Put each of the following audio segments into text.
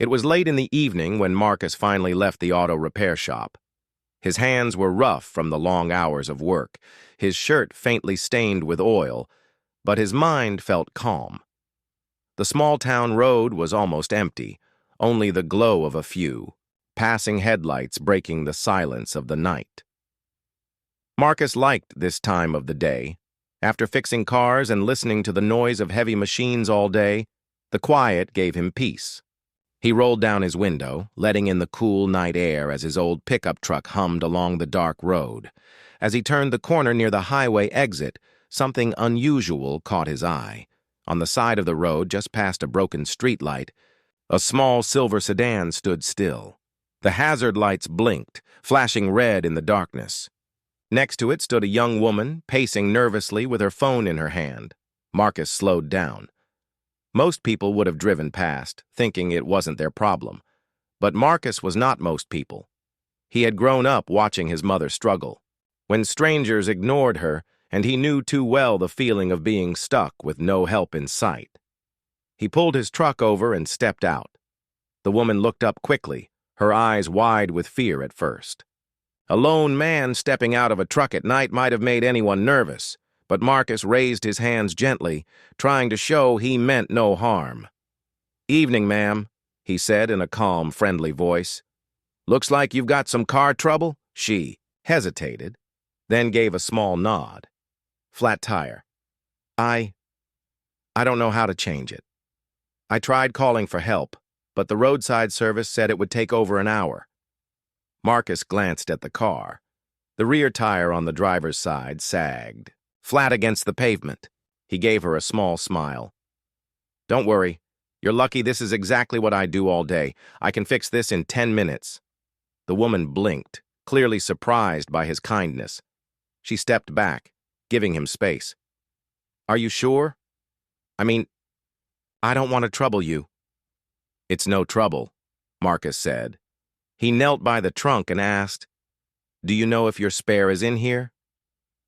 It was late in the evening when Marcus finally left the auto repair shop. His hands were rough from the long hours of work, his shirt faintly stained with oil, but his mind felt calm. The small-town road was almost empty, only the glow of a few, passing headlights breaking the silence of the night. Marcus liked this time of the day. After fixing cars and listening to the noise of heavy machines all day, the quiet gave him peace. He rolled down his window, letting in the cool night air as his old pickup truck hummed along the dark road. As he turned the corner near the highway exit, something unusual caught his eye. On the side of the road, just past a broken streetlight, a small silver sedan stood still. The hazard lights blinked, flashing red in the darkness. Next to it stood a young woman, pacing nervously with her phone in her hand. Marcus slowed down. Most people would have driven past, thinking it wasn't their problem. But Marcus was not most people. He had grown up watching his mother struggle. When strangers ignored her, and he knew too well the feeling of being stuck with no help in sight. He pulled his truck over and stepped out. The woman looked up quickly, her eyes wide with fear at first. A lone man stepping out of a truck at night might have made anyone nervous, but Marcus raised his hands gently, trying to show he meant no harm. "Evening, ma'am," he said in a calm, friendly voice. "Looks like you've got some car trouble?" She hesitated, then gave a small nod. "Flat tire. I don't know how to change it. I tried calling for help, but the roadside service said it would take over an hour." Marcus glanced at the car. The rear tire on the driver's side sagged, flat against the pavement. He gave her a small smile. "Don't worry. You're lucky this is exactly what I do all day. I can fix this in 10 minutes. The woman blinked, clearly surprised by his kindness. She stepped back, giving him space. "Are you sure? I mean, I don't want to trouble you." "It's no trouble," Marcus said. He knelt by the trunk and asked, "Do you know if your spare is in here?"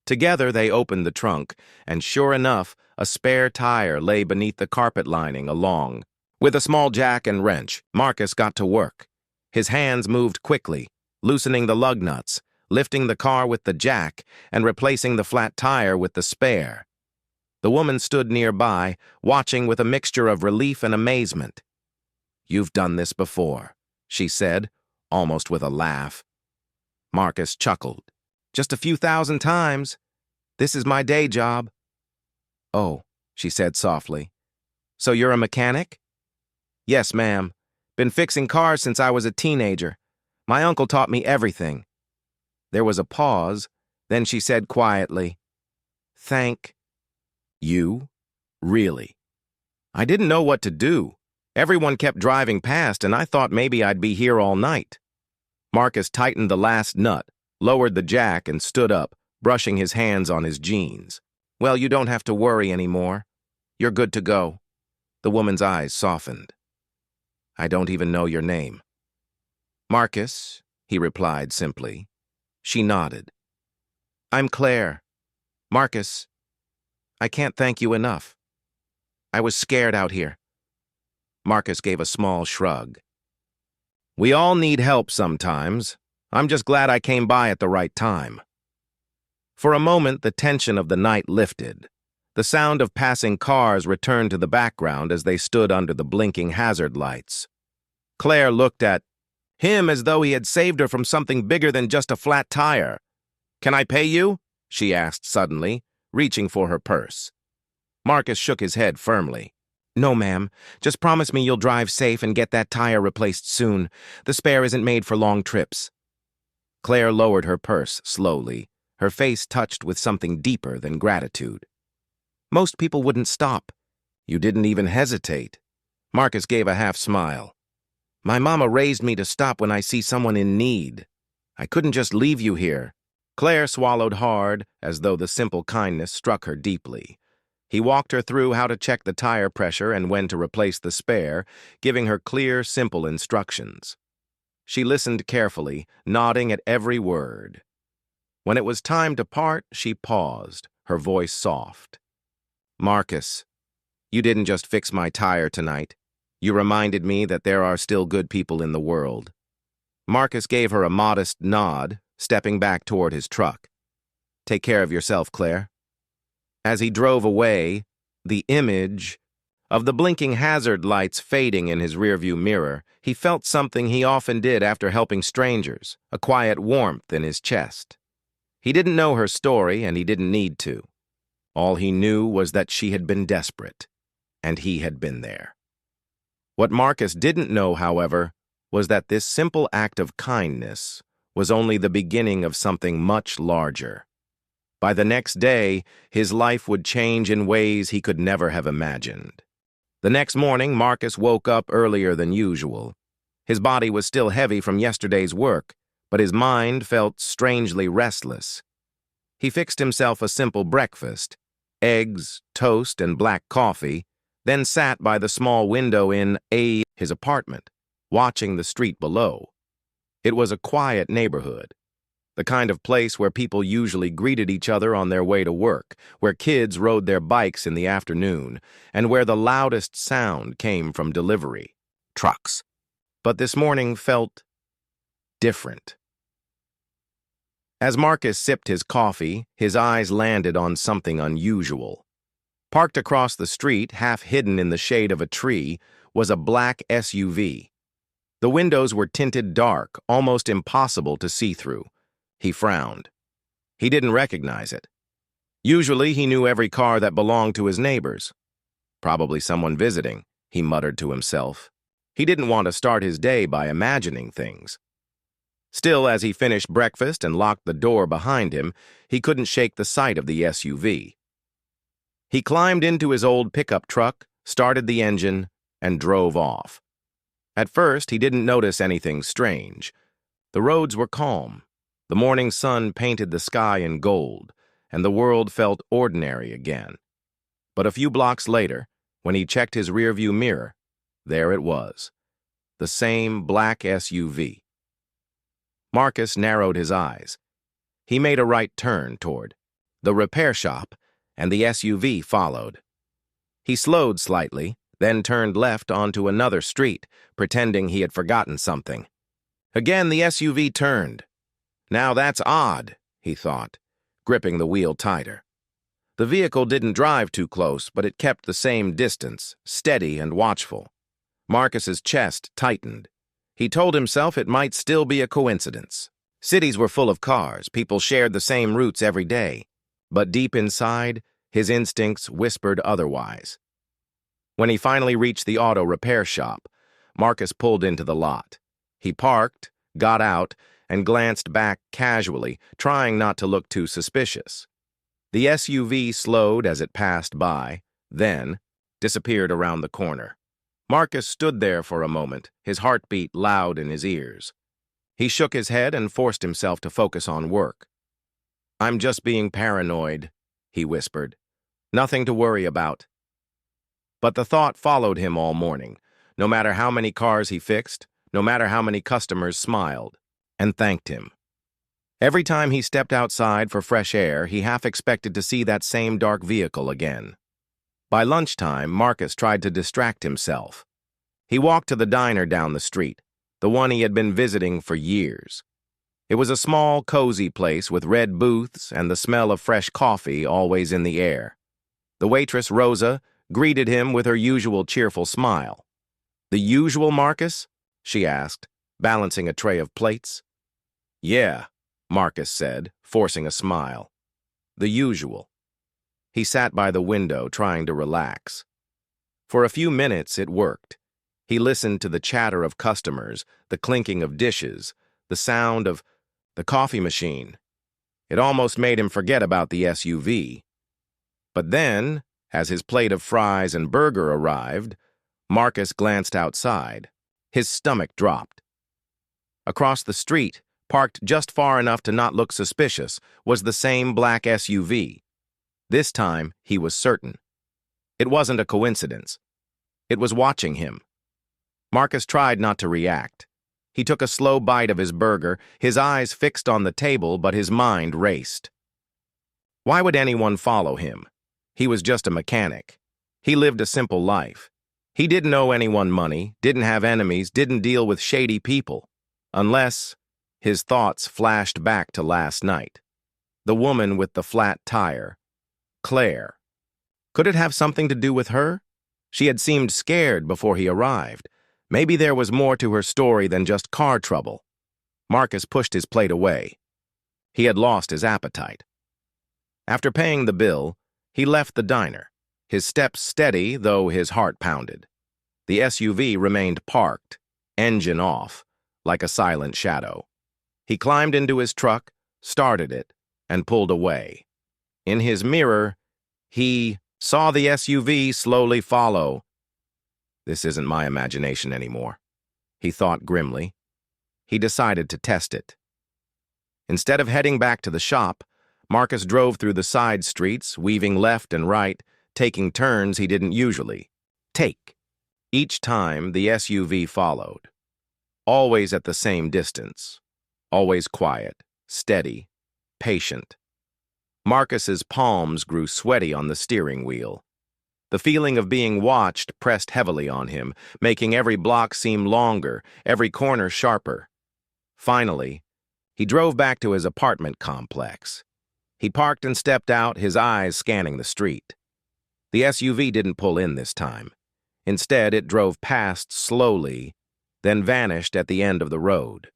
Together they opened the trunk, and sure enough, a spare tire lay beneath the carpet lining along. With a small jack and wrench, Marcus got to work. His hands moved quickly, loosening the lug nuts, lifting the car with the jack, and replacing the flat tire with the spare. The woman stood nearby, watching with a mixture of relief and amazement. "You've done this before," she said, almost with a laugh. Marcus chuckled. "Just a few thousand times. This is my day job." "Oh," she said softly. "So you're a mechanic?" "Yes, ma'am. Been fixing cars since I was a teenager. My uncle taught me everything." There was a pause, then she said quietly, "Thank you? Really? I didn't know what to do. Everyone kept driving past, and I thought maybe I'd be here all night." Marcus tightened the last nut, lowered the jack, and stood up, brushing his hands on his jeans. "Well, you don't have to worry anymore. You're good to go." The woman's eyes softened. "I don't even know your name." "Marcus," he replied simply. She nodded. "I'm Claire. Marcus, I can't thank you enough. I was scared out here." Marcus gave a small shrug. "We all need help sometimes. I'm just glad I came by at the right time." For a moment, the tension of the night lifted. The sound of passing cars returned to the background as they stood under the blinking hazard lights. Claire looked at him as though he had saved her from something bigger than just a flat tire. "Can I pay you?" she asked suddenly, reaching for her purse. Marcus shook his head firmly. "No, ma'am. Just promise me you'll drive safe and get that tire replaced soon. The spare isn't made for long trips." Claire lowered her purse slowly, her face touched with something deeper than gratitude. "Most people wouldn't stop." "You didn't even hesitate." Marcus gave a half smile. "My mama raised me to stop when I see someone in need. I couldn't just leave you here." Claire swallowed hard, as though the simple kindness struck her deeply. He walked her through how to check the tire pressure and when to replace the spare, giving her clear, simple instructions. She listened carefully, nodding at every word. When it was time to part, she paused, her voice soft. "Marcus, you didn't just fix my tire tonight. You reminded me that there are still good people in the world. Marcus gave her a modest nod, stepping back toward his truck. Take care of yourself, Claire. As he drove away, the image of the blinking hazard lights fading in his rearview mirror, he felt something he often did after helping strangers, a quiet warmth in his chest. He didn't know her story, and he didn't need to. All he knew was that she had been desperate, and he had been there. What Marcus didn't know, however, was that this simple act of kindness was only the beginning of something much larger. By the next day, his life would change in ways he could never have imagined. The next morning, Marcus woke up earlier than usual. His body was still heavy from yesterday's work, but his mind felt strangely restless. He fixed himself a simple breakfast, eggs, toast, and black coffee, then sat by the small window in his apartment, watching the street below. It was a quiet neighborhood, the kind of place where people usually greeted each other on their way to work, where kids rode their bikes in the afternoon, and where the loudest sound came from delivery trucks. But this morning felt different. As Marcus sipped his coffee, his eyes landed on something unusual. Parked across the street, half hidden in the shade of a tree, was a black SUV. The windows were tinted dark, almost impossible to see through. He frowned. He didn't recognize it. Usually, he knew every car that belonged to his neighbors. Probably someone visiting, he muttered to himself. He didn't want to start his day by imagining things. Still, as he finished breakfast and locked the door behind him, he couldn't shake the sight of the SUV. He climbed into his old pickup truck, started the engine, and drove off. At first, he didn't notice anything strange. The roads were calm. The morning sun painted the sky in gold, and the world felt ordinary again. But a few blocks later, when he checked his rearview mirror, there it was, the same black SUV. Marcus narrowed his eyes. He made a right turn toward the repair shop, and the SUV followed. He slowed slightly, then turned left onto another street, pretending he had forgotten something. Again, the SUV turned. Now that's odd, he thought, gripping the wheel tighter. The vehicle didn't drive too close, but it kept the same distance, steady and watchful. Marcus's chest tightened. He told himself it might still be a coincidence. Cities were full of cars, people shared the same routes every day. But deep inside, his instincts whispered otherwise. When he finally reached the auto repair shop, Marcus pulled into the lot. He parked, got out, and glanced back casually, trying not to look too suspicious. The SUV slowed as it passed by, then disappeared around the corner. Marcus stood there for a moment, his heartbeat loud in his ears. He shook his head and forced himself to focus on work. "I'm just being paranoid," he whispered. "Nothing to worry about." But the thought followed him all morning, no matter how many cars he fixed, no matter how many customers smiled and thanked him. Every time he stepped outside for fresh air, he half expected to see that same dark vehicle again. By lunchtime, Marcus tried to distract himself. He walked to the diner down the street, the one he had been visiting for years. It was a small, cozy place with red booths and the smell of fresh coffee always in the air. The waitress, Rosa, greeted him with her usual cheerful smile. "The usual, Marcus?" she asked, balancing a tray of plates. "Yeah," Marcus said, forcing a smile. "The usual." He sat by the window, trying to relax. For a few minutes, it worked. He listened to the chatter of customers, the clinking of dishes, the sound of the coffee machine. It almost made him forget about the SUV. But then, as his plate of fries and burger arrived, Marcus glanced outside. His stomach dropped. Across the street, parked just far enough to not look suspicious, was the same black SUV. This time, he was certain. It wasn't a coincidence. It was watching him. Marcus tried not to react. He took a slow bite of his burger, his eyes fixed on the table, but his mind raced. Why would anyone follow him? He was just a mechanic. He lived a simple life. He didn't owe anyone money, didn't have enemies, didn't deal with shady people. Unless his thoughts flashed back to last night. The woman with the flat tire. Claire. Could it have something to do with her? She had seemed scared before he arrived. Maybe there was more to her story than just car trouble. Marcus pushed his plate away. He had lost his appetite. After paying the bill, he left the diner, his steps steady, though his heart pounded. The SUV remained parked, engine off, like a silent shadow. He climbed into his truck, started it, and pulled away. In his mirror, he saw the SUV slowly follow. This isn't my imagination anymore, he thought grimly. He decided to test it. Instead of heading back to the shop, Marcus drove through the side streets, weaving left and right, taking turns he didn't usually take. Each time, the SUV followed. Always at the same distance. Always quiet, steady, patient. Marcus's palms grew sweaty on the steering wheel. The feeling of being watched pressed heavily on him, making every block seem longer, every corner sharper. Finally, he drove back to his apartment complex. He parked and stepped out, his eyes scanning the street. The SUV didn't pull in this time. Instead, it drove past slowly, then vanished at the end of the road.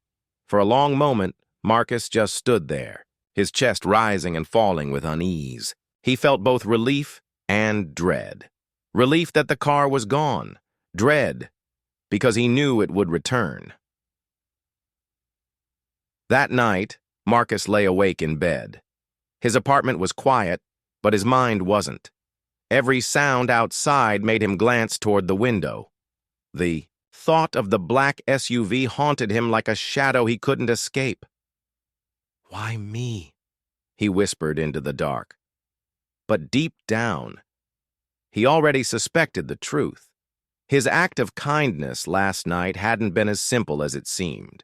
For a long moment, Marcus just stood there, his chest rising and falling with unease. He felt both relief and dread. Relief that the car was gone. Dread, because he knew it would return. That night, Marcus lay awake in bed. His apartment was quiet, but his mind wasn't. Every sound outside made him glance toward the window. The thought of the black SUV haunted him like a shadow he couldn't escape. "Why me?" he whispered into the dark. But deep down, he already suspected the truth. His act of kindness last night hadn't been as simple as it seemed.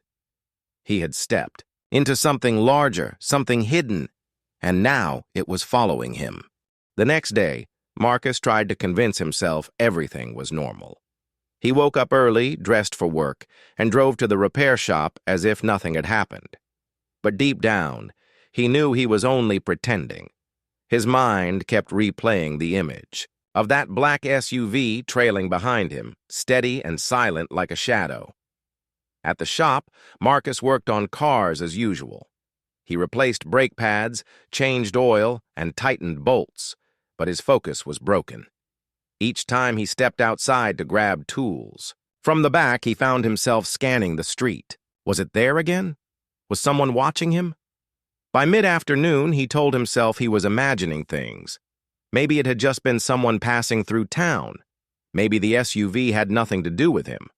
He had stepped into something larger, something hidden, and now it was following him. The next day, Marcus tried to convince himself everything was normal. He woke up early, dressed for work, and drove to the repair shop as if nothing had happened. But deep down, he knew he was only pretending. His mind kept replaying the image of that black SUV trailing behind him, steady and silent like a shadow. At the shop, Marcus worked on cars as usual. He replaced brake pads, changed oil, and tightened bolts, but his focus was broken. Each time he stepped outside to grab tools. From the back, he found himself scanning the street. Was it there again? Was someone watching him? By mid-afternoon, he told himself he was imagining things. Maybe it had just been someone passing through town. Maybe the SUV had nothing to do with him.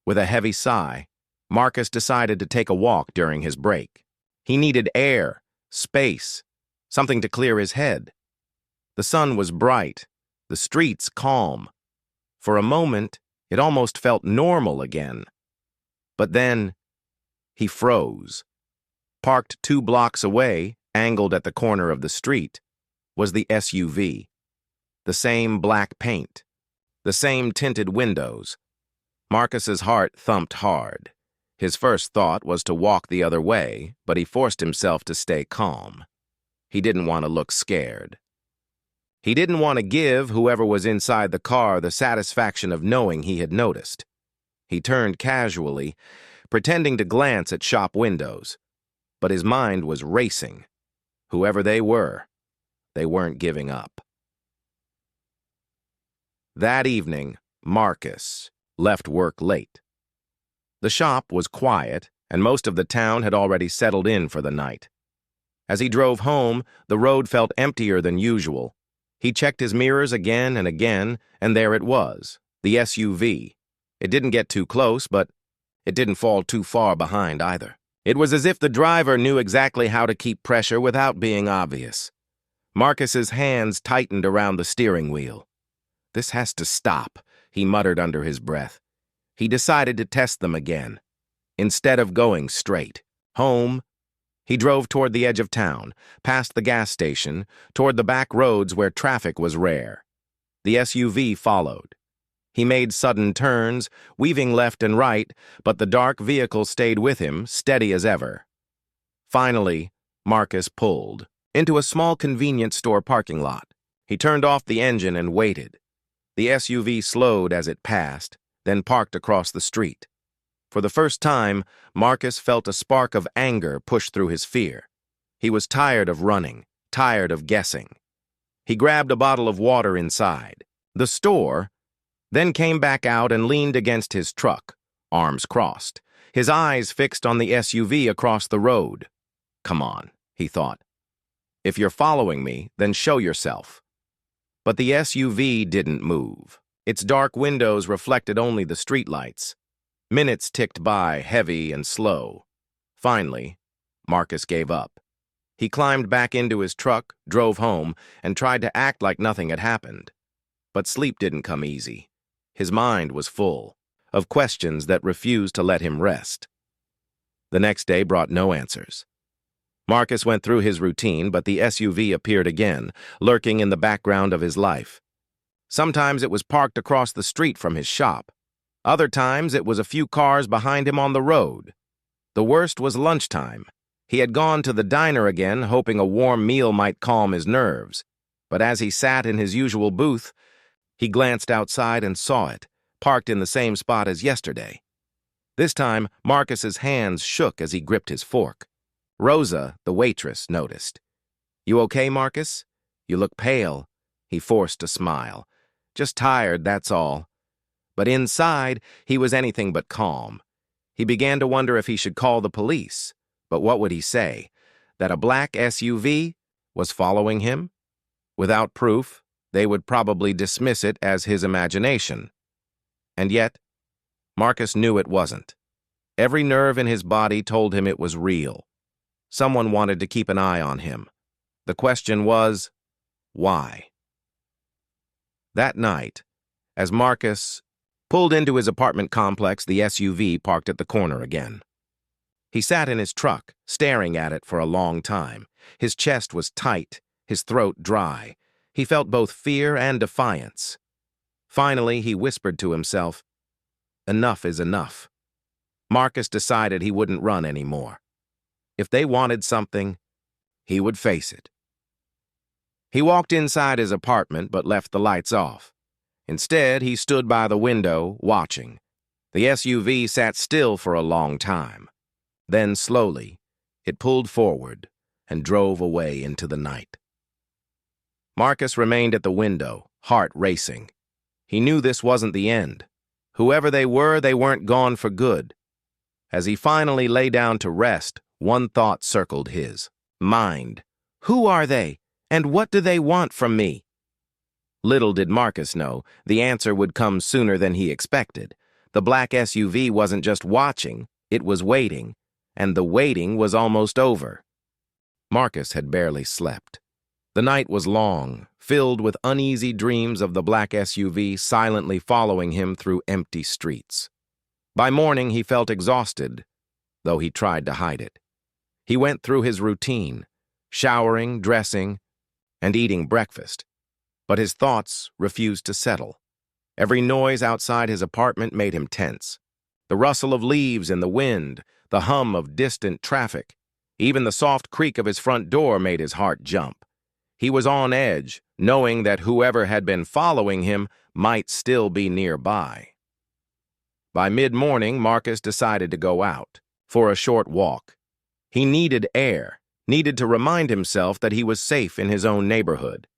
With a heavy sigh, Marcus decided to take a walk during his break. He needed air, space, something to clear his head. The sun was bright, the streets calm. For a moment, it almost felt normal again. But then, he froze. Parked 2 blocks away, angled at the corner of the street, was the SUV. The same black paint, the same tinted windows. Marcus's heart thumped hard. His first thought was to walk the other way, but he forced himself to stay calm. He didn't want to look scared. He didn't want to give whoever was inside the car the satisfaction of knowing he had noticed. He turned casually, pretending to glance at shop windows. But his mind was racing. Whoever they weren't giving up. That evening, Marcus left work late. The shop was quiet, and most of the town had already settled in for the night. As he drove home, the road felt emptier than usual. He checked his mirrors again and again, and there it was, the SUV. It didn't get too close, but it didn't fall too far behind either. It was as if the driver knew exactly how to keep pressure without being obvious. Marcus's hands tightened around the steering wheel. "This has to stop," he muttered under his breath. He decided to test them again. Instead of going straight home, he drove toward the edge of town, past the gas station, toward the back roads where traffic was rare. The SUV followed. He made sudden turns, weaving left and right, but the dark vehicle stayed with him, steady as ever. Finally, Marcus pulled into a small convenience store parking lot. He turned off the engine and waited. The SUV slowed as it passed, then parked across the street. For the first time, Marcus felt a spark of anger push through his fear. He was tired of running, tired of guessing. He grabbed a bottle of water inside the store, then came back out and leaned against his truck, arms crossed, his eyes fixed on the SUV across the road. "Come on," he thought. "If you're following me, then show yourself." But the SUV didn't move. Its dark windows reflected only the streetlights. Minutes ticked by, heavy and slow. Finally, Marcus gave up. He climbed back into his truck, drove home, and tried to act like nothing had happened. But sleep didn't come easy. His mind was full of questions that refused to let him rest. The next day brought no answers. Marcus went through his routine, but the SUV appeared again, lurking in the background of his life. Sometimes it was parked across the street from his shop. Other times it was a few cars behind him on the road. The worst was lunchtime. He had gone to the diner again, hoping a warm meal might calm his nerves. But as he sat in his usual booth, he glanced outside and saw it, parked in the same spot as yesterday. This time, Marcus's hands shook as he gripped his fork. Rosa, the waitress, noticed. "You okay, Marcus? You look pale." He forced a smile. "Just tired, that's all." But inside, he was anything but calm. He began to wonder if he should call the police. But what would he say? That a black SUV was following him? Without proof, they would probably dismiss it as his imagination. And yet, Marcus knew it wasn't. Every nerve in his body told him it was real. Someone wanted to keep an eye on him. The question was, why? That night, as Marcus pulled into his apartment complex, the SUV parked at the corner again. He sat in his truck, staring at it for a long time. His chest was tight, his throat dry. He felt both fear and defiance. Finally, he whispered to himself, "Enough is enough." Marcus decided he wouldn't run anymore. If they wanted something, he would face it. He walked inside his apartment but left the lights off. Instead, he stood by the window, watching. The SUV sat still for a long time. Then, slowly, it pulled forward and drove away into the night. Marcus remained at the window, heart racing. He knew this wasn't the end. Whoever they weren't gone for good. As he finally lay down to rest, one thought circled his mind. Who are they, and what do they want from me? Little did Marcus know, the answer would come sooner than he expected. The black SUV wasn't just watching, it was waiting, and the waiting was almost over. Marcus had barely slept. The night was long, filled with uneasy dreams of the black SUV silently following him through empty streets. By morning, he felt exhausted, though he tried to hide it. He went through his routine, showering, dressing, and eating breakfast. But his thoughts refused to settle. Every noise outside his apartment made him tense. The rustle of leaves in the wind, the hum of distant traffic, even the soft creak of his front door made his heart jump. He was on edge, knowing that whoever had been following him might still be nearby. By mid-morning, Marcus decided to go out for a short walk. He needed air, needed to remind himself that he was safe in his own neighborhood.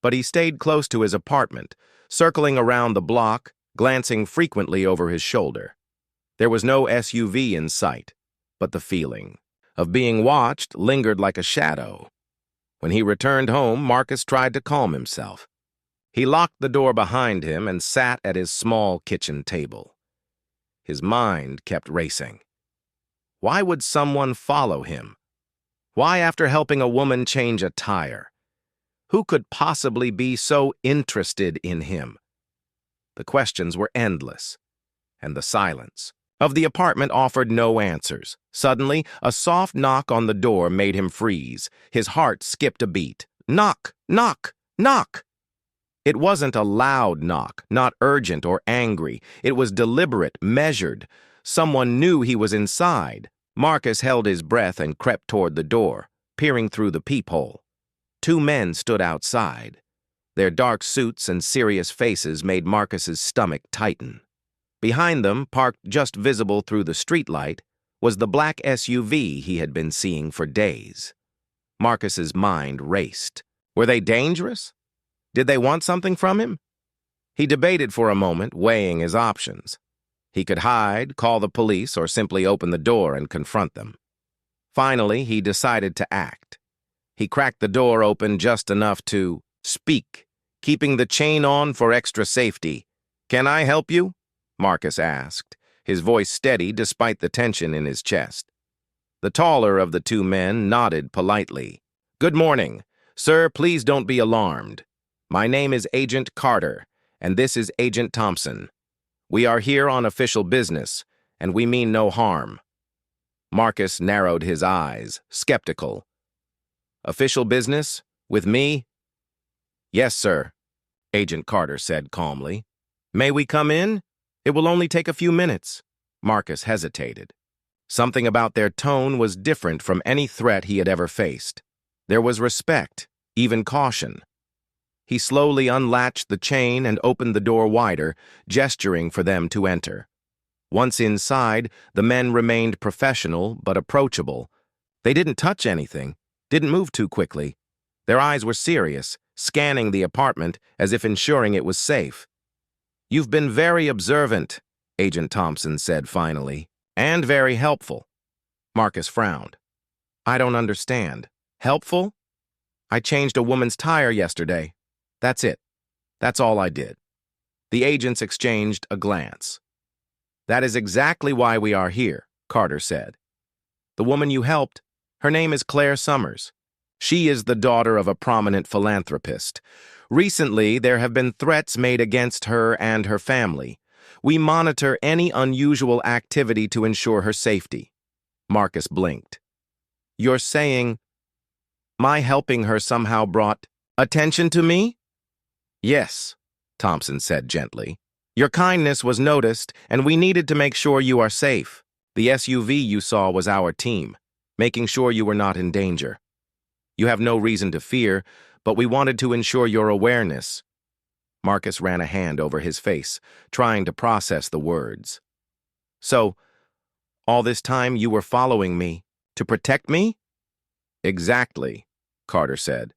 But he stayed close to his apartment, circling around the block, glancing frequently over his shoulder. There was no SUV in sight, but the feeling of being watched lingered like a shadow. When he returned home, Marcus tried to calm himself. He locked the door behind him and sat at his small kitchen table. His mind kept racing. Why would someone follow him? Why, after helping a woman change a tire? Who could possibly be so interested in him? The questions were endless, and the silence of the apartment offered no answers. Suddenly, a soft knock on the door made him freeze. His heart skipped a beat. Knock! Knock! Knock! It wasn't a loud knock, not urgent or angry. It was deliberate, measured. Someone knew he was inside. Marcus held his breath and crept toward the door, peering through the peephole. Two men stood outside. Their dark suits and serious faces made Marcus's stomach tighten. Behind them, parked just visible through the streetlight, was the black SUV he had been seeing for days. Marcus's mind raced. Were they dangerous? Did they want something from him? He debated for a moment, weighing his options. He could hide, call the police, or simply open the door and confront them. Finally, he decided to act. He cracked the door open just enough to speak, keeping the chain on for extra safety. "Can I help you?" Marcus asked, his voice steady despite the tension in his chest. The taller of the two men nodded politely. "Good morning. Sir, please don't be alarmed. My name is Agent Carter, and this is Agent Thompson. We are here on official business, and we mean no harm." Marcus narrowed his eyes, skeptical. "Official business? With me?" "Yes, sir," Agent Carter said calmly. "May we come in? It will only take a few minutes." Marcus hesitated. Something about their tone was different from any threat he had ever faced. There was respect, even caution. He slowly unlatched the chain and opened the door wider, gesturing for them to enter. Once inside, the men remained professional but approachable. They didn't touch anything, didn't move too quickly. Their eyes were serious, scanning the apartment as if ensuring it was safe. "You've been very observant," Agent Thompson said finally, "and very helpful." Marcus frowned. "I don't understand. Helpful? I changed a woman's tire yesterday. That's it. That's all I did." The agents exchanged a glance. "That is exactly why we are here," Carter said. "The woman you helped, her name is Claire Summers. She is the daughter of a prominent philanthropist. Recently, there have been threats made against her and her family. We monitor any unusual activity to ensure her safety." Marcus blinked. "You're saying my helping her somehow brought attention to me?" "Yes," Thompson said gently. "Your kindness was noticed, and we needed to make sure you are safe. The SUV you saw was our team, making sure you were not in danger. You have no reason to fear, but we wanted to ensure your awareness." Marcus ran a hand over his face, trying to process the words. "So, all this time you were following me, to protect me?" "Exactly," Carter said.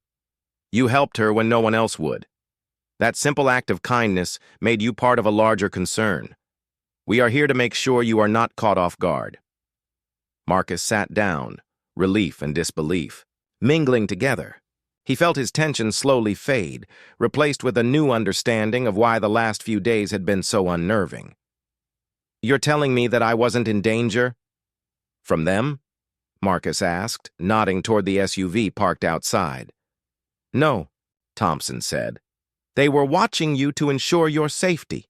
"You helped her when no one else would. That simple act of kindness made you part of a larger concern. We are here to make sure you are not caught off guard." Marcus sat down, relief and disbelief, mingling together. He felt his tension slowly fade, replaced with a new understanding of why the last few days had been so unnerving. "You're telling me that I wasn't in danger?" "From them?" Marcus asked, nodding toward the SUV parked outside. "No," Thompson said. "They were watching you to ensure your safety.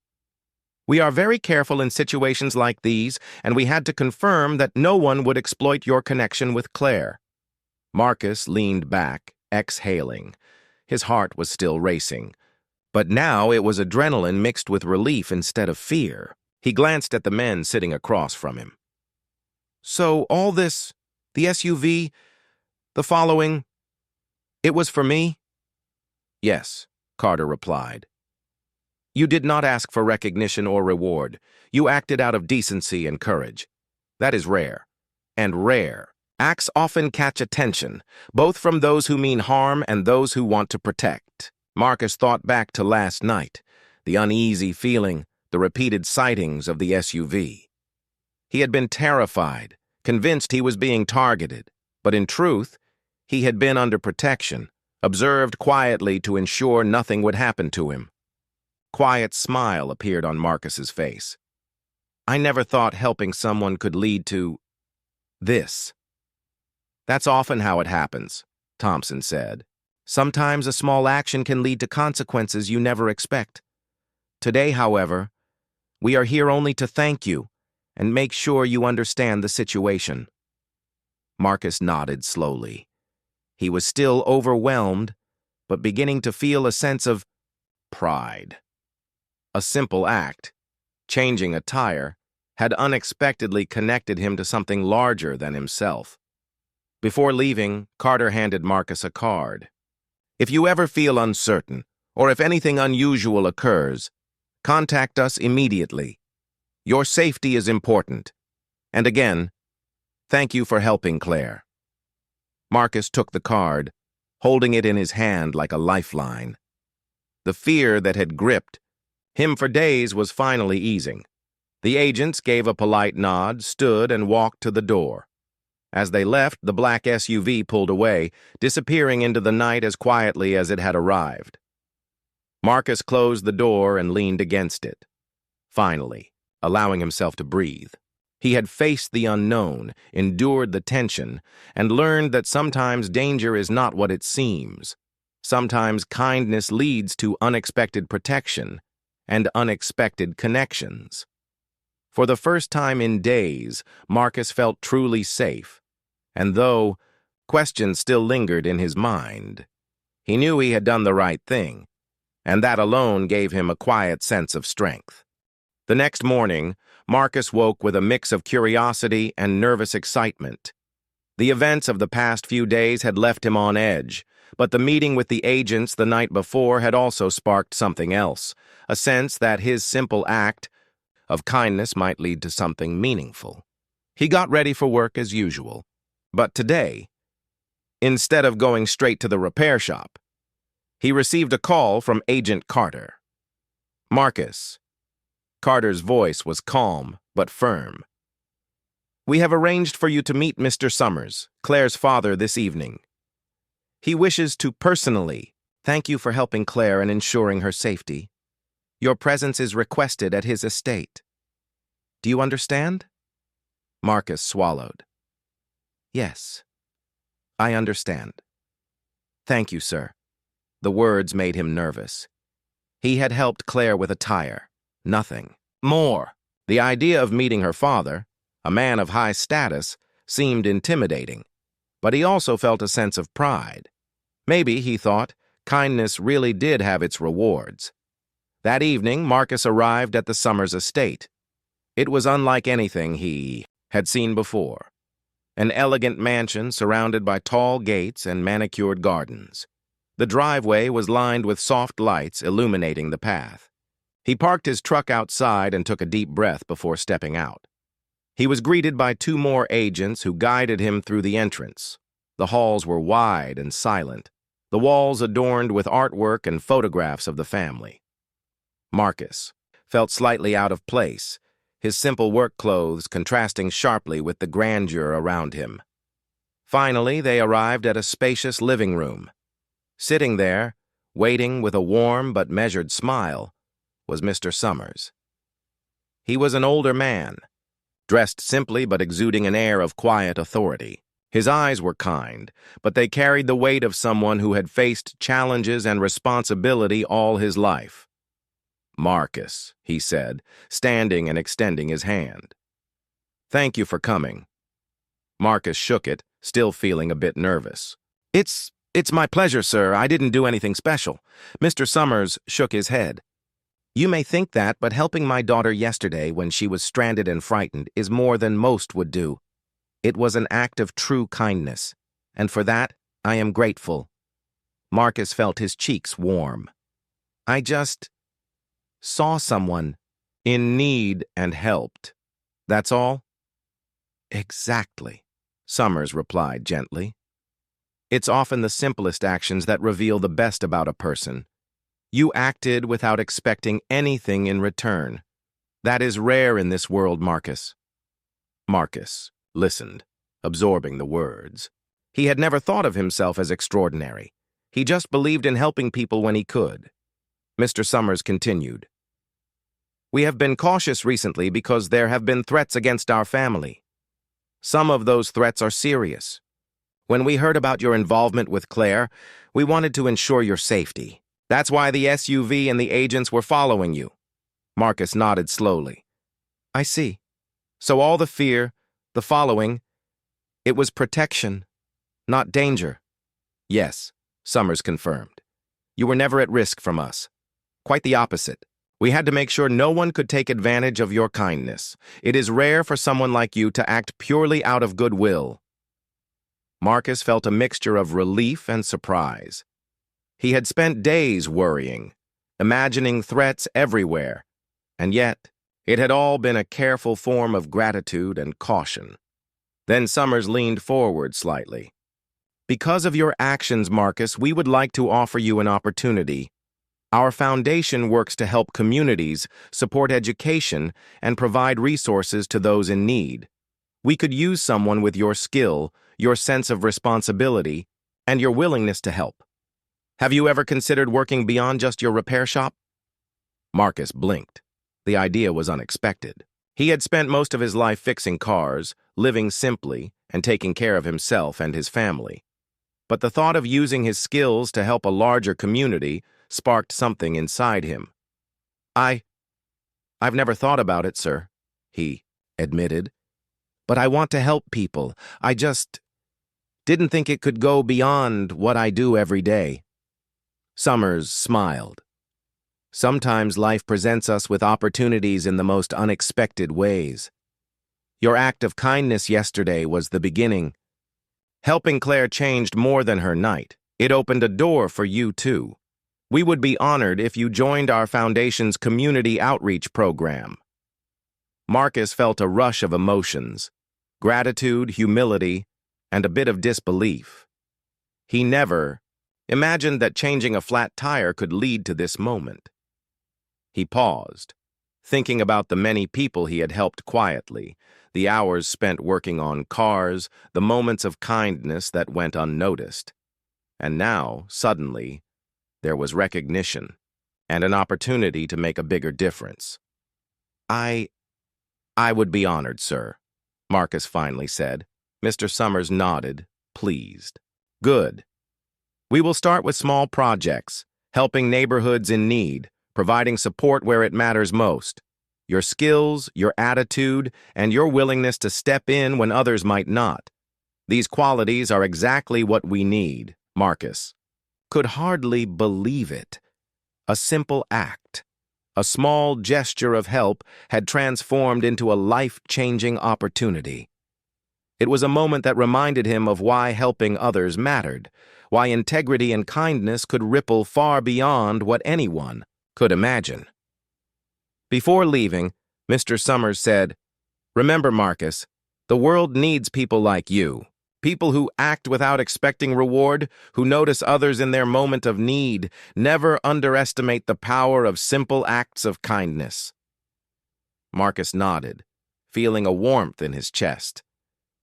We are very careful in situations like these, and we had to confirm that no one would exploit your connection with Claire." Marcus leaned back, exhaling. His heart was still racing. But now it was adrenaline mixed with relief instead of fear. He glanced at the men sitting across from him. "So all this, the SUV, the following, it was for me?" "Yes," Carter replied. "You did not ask for recognition or reward. You acted out of decency and courage. That is rare. And rare. Acts often catch attention, both from those who mean harm and those who want to protect." Marcus thought back to last night, the uneasy feeling, the repeated sightings of the SUV. He had been terrified, convinced he was being targeted, but in truth, he had been under protection, observed quietly to ensure nothing would happen to him. Quiet smile appeared on Marcus's face. "I never thought helping someone could lead to this." "That's often how it happens," Thompson said. "Sometimes a small action can lead to consequences you never expect. Today, however, we are here only to thank you and make sure you understand the situation." Marcus nodded slowly. He was still overwhelmed, but beginning to feel a sense of pride. A simple act, changing a tire, had unexpectedly connected him to something larger than himself. Before leaving, Carter handed Marcus a card. "If you ever feel uncertain, or if anything unusual occurs, contact us immediately. Your safety is important. And again, thank you for helping Claire." Marcus took the card, holding it in his hand like a lifeline. The fear that had gripped him for days was finally easing. The agents gave a polite nod, stood, and walked to the door. As they left, the black SUV pulled away, disappearing into the night as quietly as it had arrived. Marcus closed the door and leaned against it, finally, allowing himself to breathe. He had faced the unknown, endured the tension, and learned that sometimes danger is not what it seems. Sometimes kindness leads to unexpected protection and unexpected connections. For the first time in days, Marcus felt truly safe, and though questions still lingered in his mind, he knew he had done the right thing, and that alone gave him a quiet sense of strength. The next morning, Marcus woke with a mix of curiosity and nervous excitement. The events of the past few days had left him on edge, but the meeting with the agents the night before had also sparked something else, a sense that his simple act of kindness might lead to something meaningful. He got ready for work as usual, but today, instead of going straight to the repair shop, he received a call from Agent Carter. "Marcus." Carter's voice was calm but firm. "We have arranged for you to meet Mr. Summers, Claire's father, this evening. He wishes to personally thank you for helping Claire and ensuring her safety. Your presence is requested at his estate. Do you understand?" Marcus swallowed. "Yes, I understand. Thank you, sir." The words made him nervous. He had helped Claire with a tire. Nothing more. The idea of meeting her father, a man of high status, seemed intimidating, but he also felt a sense of pride. Maybe, he thought, kindness really did have its rewards. That evening, Marcus arrived at the Summers estate. It was unlike anything he had seen before. An elegant mansion surrounded by tall gates and manicured gardens. The driveway was lined with soft lights illuminating the path. He parked his truck outside and took a deep breath before stepping out. He was greeted by two more agents who guided him through the entrance. The halls were wide and silent, the walls adorned with artwork and photographs of the family. Marcus felt slightly out of place, his simple work clothes contrasting sharply with the grandeur around him. Finally, they arrived at a spacious living room. Sitting there, waiting with a warm but measured smile, was Mr. Summers. He was an older man, dressed simply but exuding an air of quiet authority. His eyes were kind, but they carried the weight of someone who had faced challenges and responsibility all his life. "Marcus," he said, standing and extending his hand. "Thank you for coming." Marcus shook it, still feeling a bit nervous. It's my pleasure, sir. I didn't do anything special." Mr. Summers shook his head. "You may think that, but helping my daughter yesterday when she was stranded and frightened is more than most would do. It was an act of true kindness, and for that I am grateful." Marcus felt his cheeks warm. "I just saw someone in need and helped. That's all?" "Exactly," Summers replied gently. "It's often the simplest actions that reveal the best about a person. You acted without expecting anything in return. That is rare in this world, Marcus." Marcus listened, absorbing the words. He had never thought of himself as extraordinary. He just believed in helping people when he could. Mr. Summers continued. "We have been cautious recently because there have been threats against our family. Some of those threats are serious. When we heard about your involvement with Claire, we wanted to ensure your safety. That's why the SUV and the agents were following you." Marcus nodded slowly. "I see. So all the fear, the following, it was protection, not danger." "Yes," Summers confirmed. "You were never at risk from us." Quite the opposite. We had to make sure no one could take advantage of your kindness. It is rare for someone like you to act purely out of goodwill." Marcus felt a mixture of relief and surprise. He had spent days worrying, imagining threats everywhere, and yet it had all been a careful form of gratitude and caution. Then Summers leaned forward slightly. "Because of your actions, Marcus, we would like to offer you an opportunity. Our foundation works to help communities, support education, and provide resources to those in need. We could use someone with your skill, your sense of responsibility, and your willingness to help. Have you ever considered working beyond just your repair shop?" Marcus blinked. The idea was unexpected. He had spent most of his life fixing cars, living simply, and taking care of himself and his family. But the thought of using his skills to help a larger community sparked something inside him. I've never thought about it, sir," he admitted. "But I want to help people. I just didn't think it could go beyond what I do every day." Summers smiled. "Sometimes life presents us with opportunities in the most unexpected ways. Your act of kindness yesterday was the beginning. Helping Claire changed more than her night. It opened a door for you, too. We would be honored if you joined our foundation's community outreach program." Marcus felt a rush of emotions: gratitude, humility, and a bit of disbelief. He never imagined that changing a flat tire could lead to this moment. He paused, thinking about the many people he had helped quietly, the hours spent working on cars, the moments of kindness that went unnoticed. And now, suddenly, there was recognition and an opportunity to make a bigger difference. I would be honored, sir," Marcus finally said. Mr. Summers nodded, pleased. "Good. We will start with small projects, helping neighborhoods in need, providing support where it matters most. Your skills, your attitude, and your willingness to step in when others might not. These qualities are exactly what we need." Marcus could hardly believe it. A simple act, a small gesture of help, had transformed into a life-changing opportunity. It was a moment that reminded him of why helping others mattered, why integrity and kindness could ripple far beyond what anyone could imagine. Before leaving, Mr. Summers said, "Remember, Marcus, the world needs people like you, people who act without expecting reward, who notice others in their moment of need. Never underestimate the power of simple acts of kindness." Marcus nodded, feeling a warmth in his chest.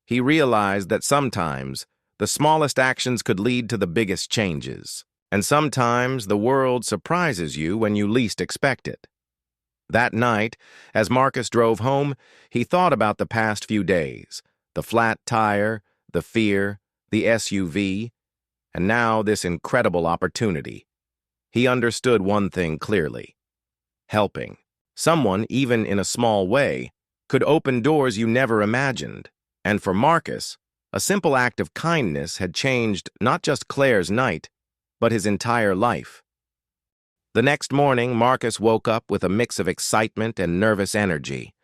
He realized that sometimes the smallest actions could lead to the biggest changes, and sometimes the world surprises you when you least expect it. That night, as Marcus drove home, he thought about the past few days: the flat tire, the fear, the SUV, and now this incredible opportunity. He understood one thing clearly: helping someone, even in a small way, could open doors you never imagined. And for Marcus, a simple act of kindness had changed not just Claire's night, but his entire life. The next morning, Marcus woke up with a mix of excitement and nervous energy.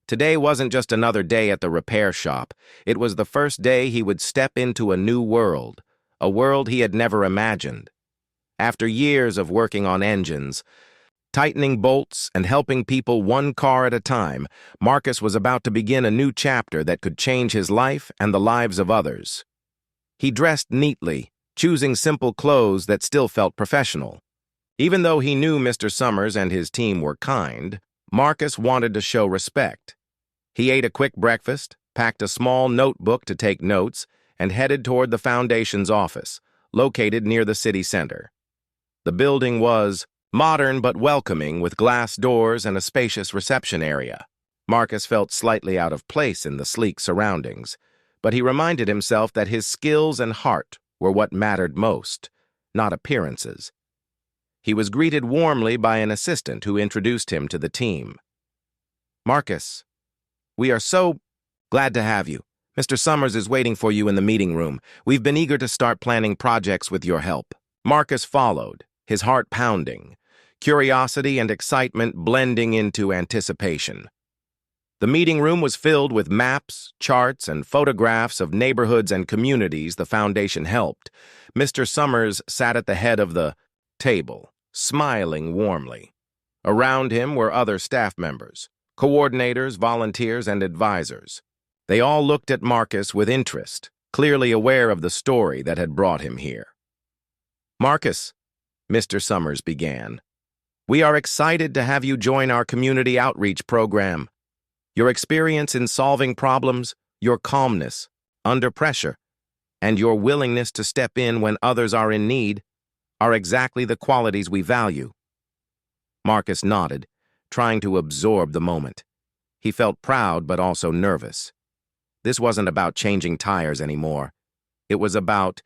Today wasn't just another day at the repair shop. It was the first day he would step into a new world, a world he had never imagined. After years of working on engines, tightening bolts, and helping people one car at a time, Marcus was about to begin a new chapter that could change his life and the lives of others. He dressed neatly, choosing simple clothes that still felt professional. Even though he knew Mr. Summers and his team were kind, Marcus wanted to show respect. He ate a quick breakfast, packed a small notebook to take notes, and headed toward the Foundation's office, located near the city center. The building was modern but welcoming, with glass doors and a spacious reception area. Marcus felt slightly out of place in the sleek surroundings, but he reminded himself that his skills and heart were what mattered most, not appearances. He was greeted warmly by an assistant who introduced him to the team. "Marcus, we are so glad to have you. Mr. Summers is waiting for you in the meeting room. We've been eager to start planning projects with your help." Marcus followed, his heart pounding. curiosity and excitement blending into anticipation. The meeting room was filled with maps, charts, and photographs of neighborhoods and communities the foundation helped. Mr. Summers sat at the head of the table, smiling warmly. Around him were other staff members, coordinators, volunteers, and advisors. They all looked at Marcus with interest, clearly aware of the story that had brought him here. "Marcus," Mr. Summers began, "we are excited to have you join our community outreach program. Your experience in solving problems, your calmness under pressure, and your willingness to step in when others are in need are exactly the qualities we value." Marcus nodded, trying to absorb the moment. He felt proud but also nervous. This wasn't about changing tires anymore. It was about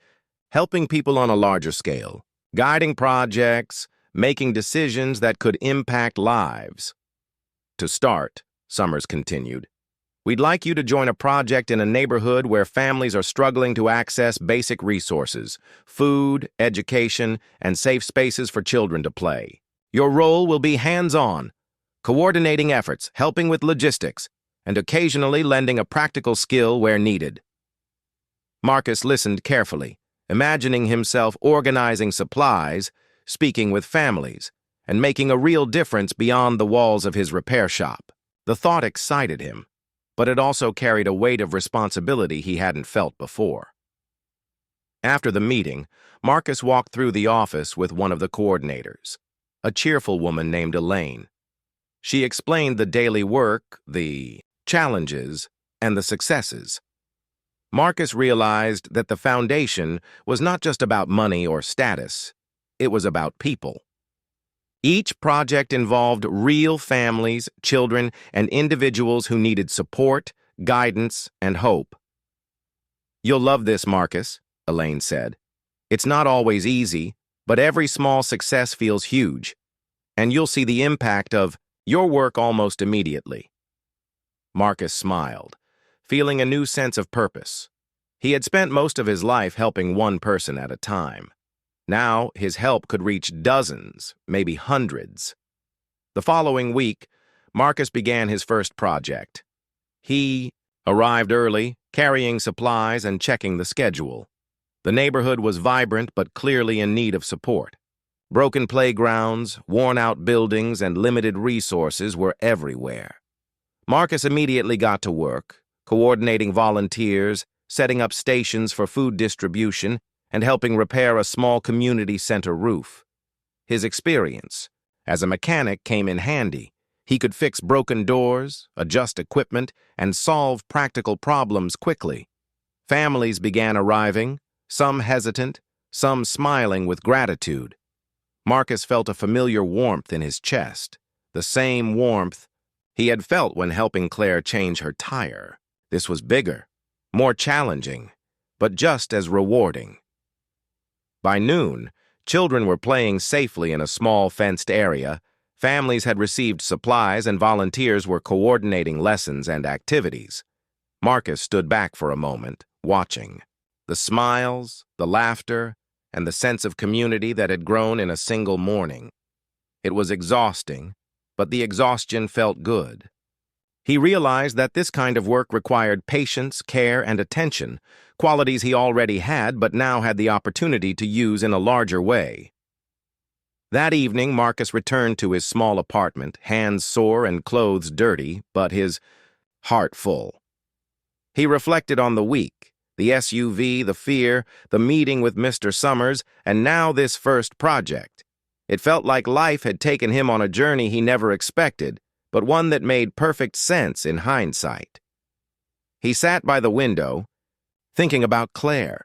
helping people on a larger scale, guiding projects, making decisions that could impact lives. "To start," Summers continued, "we'd like you to join a project in a neighborhood where families are struggling to access basic resources, food, education, and safe spaces for children to play. Your role will be hands-on, coordinating efforts, helping with logistics, and occasionally lending a practical skill where needed." Marcus listened carefully, imagining himself organizing supplies, speaking with families, and making a real difference beyond the walls of his repair shop. The thought excited him, but it also carried a weight of responsibility he hadn't felt before. After the meeting, Marcus walked through the office with one of the coordinators, a cheerful woman named Elaine. She explained the daily work, the challenges, and the successes. Marcus realized that the foundation was not just about money or status, it was about people. Each project involved real families, children, and individuals who needed support, guidance, and hope. "You'll love this, Marcus," Elaine said. "It's not always easy, but every small success feels huge, and you'll see the impact of your work almost immediately." Marcus smiled, feeling a new sense of purpose. He had spent most of his life helping one person at a time. Now, his help could reach dozens, maybe hundreds. The following week, Marcus began his first project. He arrived early, carrying supplies and checking the schedule. The neighborhood was vibrant but clearly in need of support. Broken playgrounds, worn-out buildings, and limited resources were everywhere. Marcus immediately got to work, coordinating volunteers, setting up stations for food distribution, and helping repair a small community center roof. His experience as a mechanic came in handy. He could fix broken doors, adjust equipment, and solve practical problems quickly. Families began arriving, some hesitant, some smiling with gratitude. Marcus felt a familiar warmth in his chest, the same warmth he had felt when helping Claire change her tire. This was bigger, more challenging, but just as rewarding. By noon, children were playing safely in a small fenced area, families had received supplies, and volunteers were coordinating lessons and activities. Marcus stood back for a moment, watching. The smiles, the laughter, and the sense of community that had grown in a single morning. It was exhausting, but the exhaustion felt good. He realized that this kind of work required patience, care, and attention, qualities he already had but now had the opportunity to use in a larger way. That evening, Marcus returned to his small apartment, hands sore and clothes dirty, but his heart full. He reflected on the week, the SUV, the fear, the meeting with Mr. Summers, and now this first project. It felt like life had taken him on a journey he never expected, but one that made perfect sense in hindsight. He sat by the window, thinking about Claire.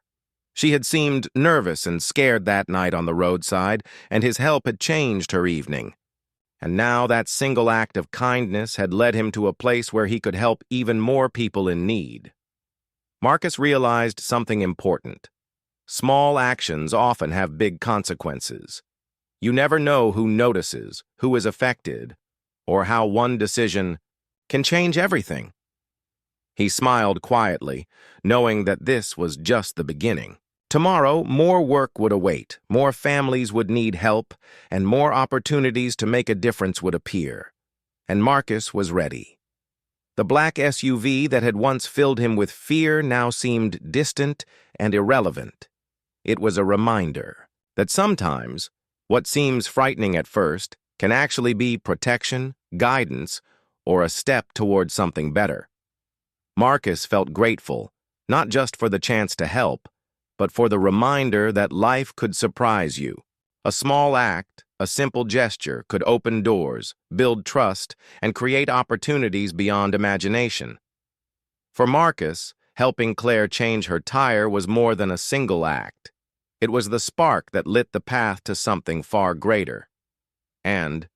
She had seemed nervous and scared that night on the roadside, and his help had changed her evening. And now that single act of kindness had led him to a place where he could help even more people in need. Marcus realized something important. Small actions often have big consequences. You never know who notices, who is affected, or how one decision can change everything. He smiled quietly, knowing that this was just the beginning. Tomorrow, more work would await, more families would need help, and more opportunities to make a difference would appear. And Marcus was ready. The black SUV that had once filled him with fear now seemed distant and irrelevant. It was a reminder that sometimes what seems frightening at first can actually be protection, guidance, or a step towards something better. Marcus felt grateful, not just for the chance to help, but for the reminder that life could surprise you. A small act, a simple gesture could open doors, build trust, and create opportunities beyond imagination. For Marcus, helping Claire change her tire was more than a single act. It was the spark that lit the path to something far greater. And,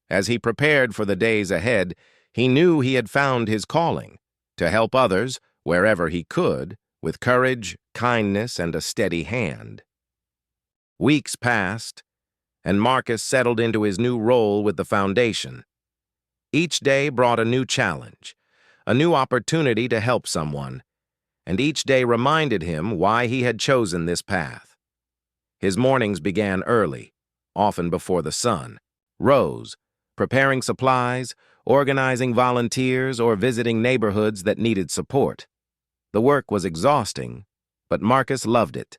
as he prepared for the days ahead, he knew he had found his calling, to help others, wherever he could, with courage, kindness, and a steady hand. Weeks passed, and Marcus settled into his new role with the foundation. Each day brought a new challenge, a new opportunity to help someone, and each day reminded him why he had chosen this path. His mornings began early, often before the sun, rose, preparing supplies, organizing volunteers, or visiting neighborhoods that needed support. The work was exhausting, but Marcus loved it.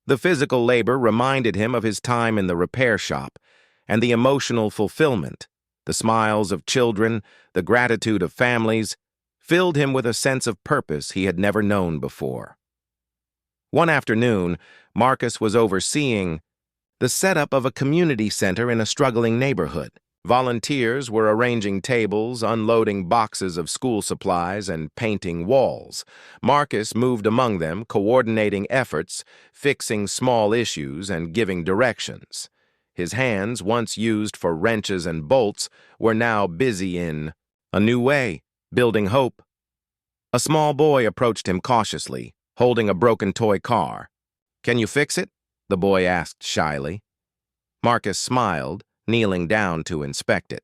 The physical labor reminded him of his time in the repair shop, and the emotional fulfillment, the smiles of children, the gratitude of families, filled him with a sense of purpose he had never known before. One afternoon, Marcus was overseeing the setup of a community center in a struggling neighborhood. Volunteers were arranging tables, unloading boxes of school supplies, and painting walls. Marcus moved among them, coordinating efforts, fixing small issues, and giving directions. His hands, once used for wrenches and bolts, were now busy in a new way, building hope. A small boy approached him cautiously, holding a broken toy car. "Can you fix it?" the boy asked shyly. Marcus smiled, kneeling down to inspect it.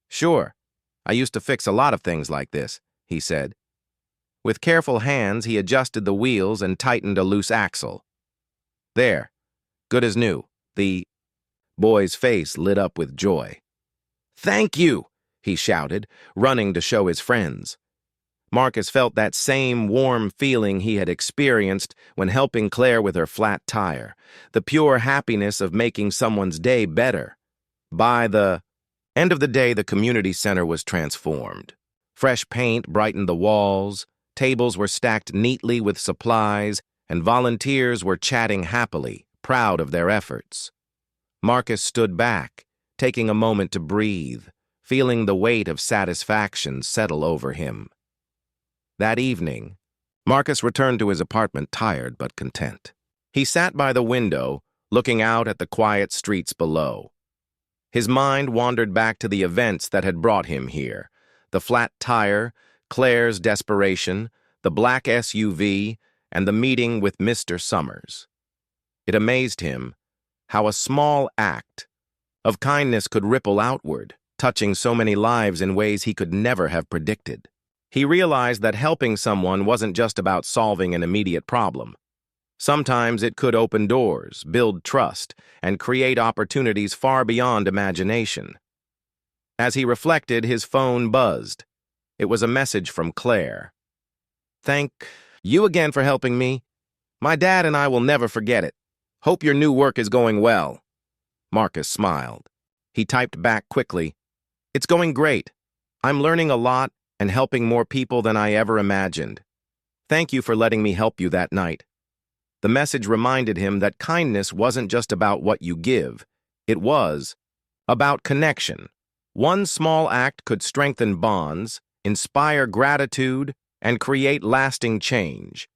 "Sure, I used to fix a lot of things like this," he said. With careful hands, he adjusted the wheels and tightened a loose axle. "There, good as new." The boy's face lit up with joy. "Thank you," he shouted, running to show his friends. Marcus felt that same warm feeling he had experienced when helping Claire with her flat tire, the pure happiness of making someone's day better. By the end of the day, the community center was transformed. Fresh paint brightened the walls, tables were stacked neatly with supplies, and volunteers were chatting happily, proud of their efforts. Marcus stood back, taking a moment to breathe, feeling the weight of satisfaction settle over him. That evening, Marcus returned to his apartment tired but content. He sat by the window, looking out at the quiet streets below. His mind wandered back to the events that had brought him here: the flat tire, Claire's desperation, the black SUV, and the meeting with Mr. Summers. It amazed him how a small act of kindness could ripple outward, touching so many lives in ways he could never have predicted. He realized that helping someone wasn't just about solving an immediate problem. Sometimes it could open doors, build trust, and create opportunities far beyond imagination. As he reflected, his phone buzzed. It was a message from Claire. "Thank you again for helping me. My dad and I will never forget it. Hope your new work is going well." Marcus smiled. He typed back quickly, "It's going great. I'm learning a lot and helping more people than I ever imagined. Thank you for letting me help you that night." The message reminded him that kindness wasn't just about what you give. It was about connection. One small act could strengthen bonds, inspire gratitude, and create lasting change.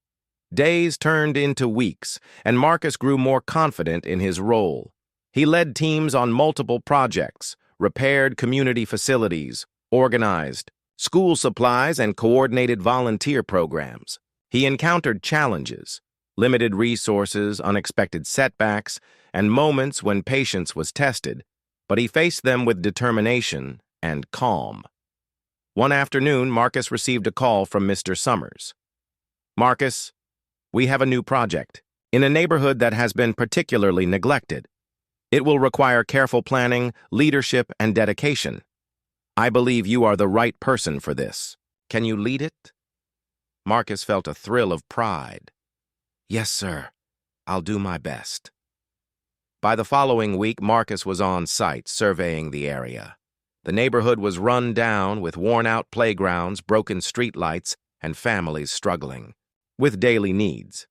Days turned into weeks, and Marcus grew more confident in his role. He led teams on multiple projects, repaired community facilities, organized school supplies, and coordinated volunteer programs. He encountered challenges, limited resources, unexpected setbacks, and moments when patience was tested, but he faced them with determination and calm. One afternoon, Marcus received a call from Mr. Summers. "Marcus, we have a new project," in a neighborhood that has been particularly neglected. It will require careful planning, leadership, and dedication. I believe you are the right person for this. Can you lead it? Marcus felt a thrill of pride. Yes, sir. I'll do my best. By the following week, Marcus was on site, surveying the area. The neighborhood was run down with worn-out playgrounds, broken streetlights, and families struggling with daily needs.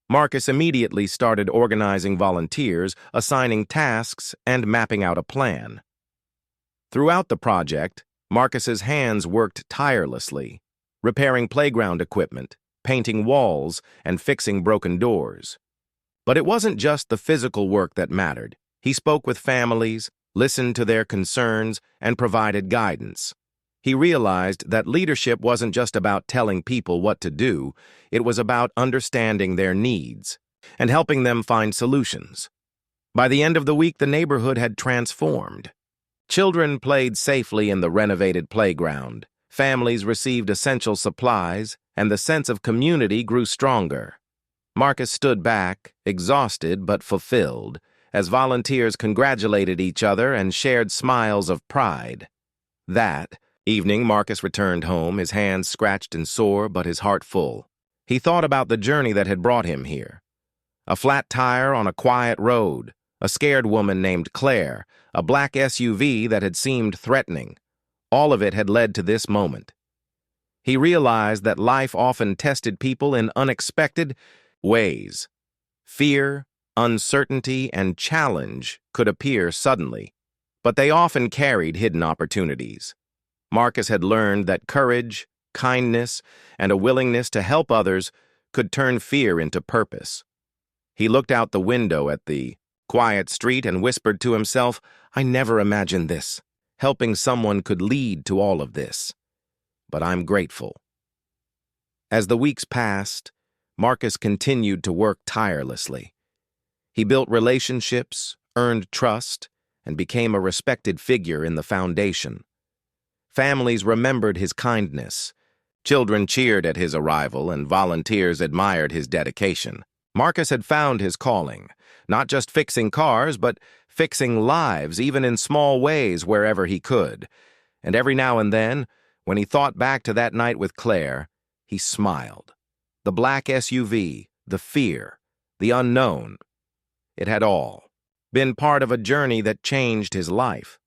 Marcus immediately started organizing volunteers, assigning tasks, and mapping out a plan. Throughout the project, Marcus's hands worked tirelessly, repairing playground equipment, painting walls, and fixing broken doors. But it wasn't just the physical work that mattered. He spoke with families, listened to their concerns, and provided guidance. He realized that leadership wasn't just about telling people what to do, it was about understanding their needs and helping them find solutions. By the end of the week, the neighborhood had transformed. Children played safely in the renovated playground, families received essential supplies, and the sense of community grew stronger. Marcus stood back, exhausted but fulfilled, as volunteers congratulated each other and shared smiles of pride. That evening, Marcus returned home, his hands scratched and sore, but his heart full. He thought about the journey that had brought him here. A flat tire on a quiet road, a scared woman named Claire, a black SUV that had seemed threatening. All of it had led to this moment. He realized that life often tested people in unexpected ways. Fear, uncertainty, and challenge could appear suddenly, but they often carried hidden opportunities. Marcus had learned that courage, kindness, and a willingness to help others could turn fear into purpose. He looked out the window at the quiet street and whispered to himself, "I never imagined this. Helping someone could lead to all of this. But I'm grateful." As the weeks passed, Marcus continued to work tirelessly. He built relationships, earned trust, and became a respected figure in the foundation. Families remembered his kindness. Children cheered at his arrival, and volunteers admired his dedication. Marcus had found his calling, not just fixing cars, but fixing lives, even in small ways wherever he could. And every now and then, when he thought back to that night with Claire, he smiled. The black SUV, the fear, the unknown. It had all been part of a journey that changed his life.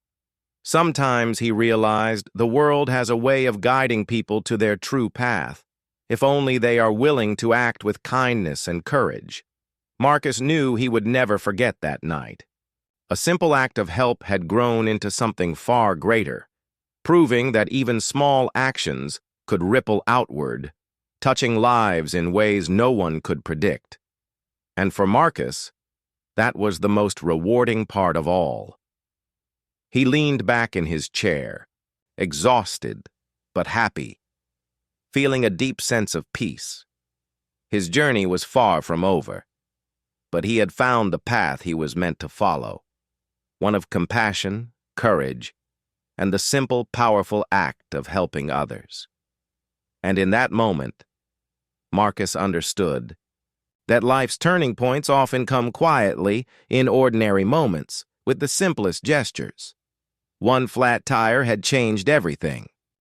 Sometimes he realized the world has a way of guiding people to their true path, if only they are willing to act with kindness and courage. Marcus knew he would never forget that night. A simple act of help had grown into something far greater, proving that even small actions could ripple outward, touching lives in ways no one could predict. And for Marcus, that was the most rewarding part of all. He leaned back in his chair, exhausted but happy, feeling a deep sense of peace. His journey was far from over, but he had found the path he was meant to follow, one of compassion, courage, and the simple, powerful act of helping others. And in that moment, Marcus understood that life's turning points often come quietly in ordinary moments with the simplest gestures. One flat tire had changed everything.